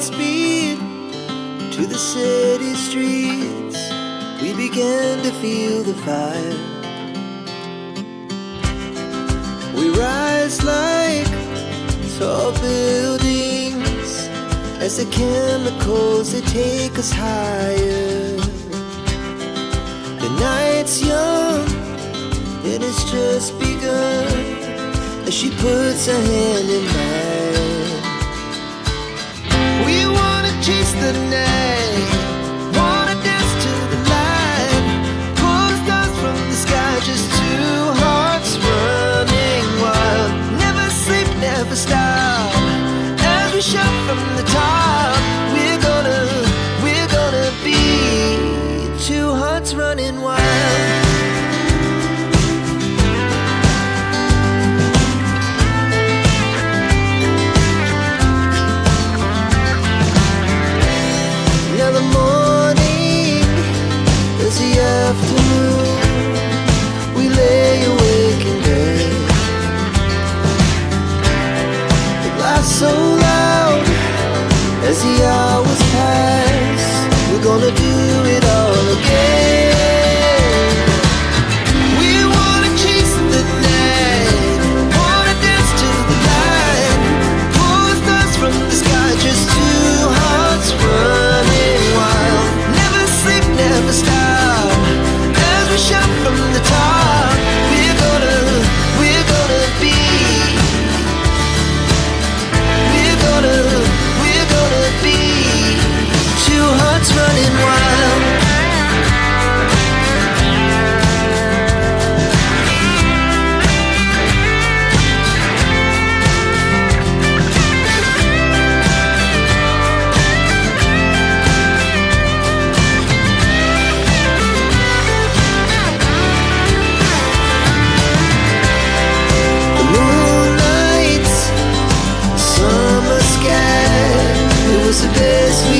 speed to the city streets. We began to feel the fire. We rise like tall buildings as the chemicals, they take us higher. The night's young, and it's just begun as she puts her hand in mine. We wanna chase the night, wanna dance to the light, pull stars from the sky, just two hearts running wild. Never sleep, never stop, as we shout from the top. We're gonna be two hearts running wild. Afternoon, we lay awake in bed. The laugh so loud as the hours pass. We're gonna do it all again. We wanna chase the night, wanna dance to the light, pull stars from the sky, just two hearts running wild. Never sleep, never stop, shout from the top. We're gonna be, we're gonna be two hearts running wild. It was the best we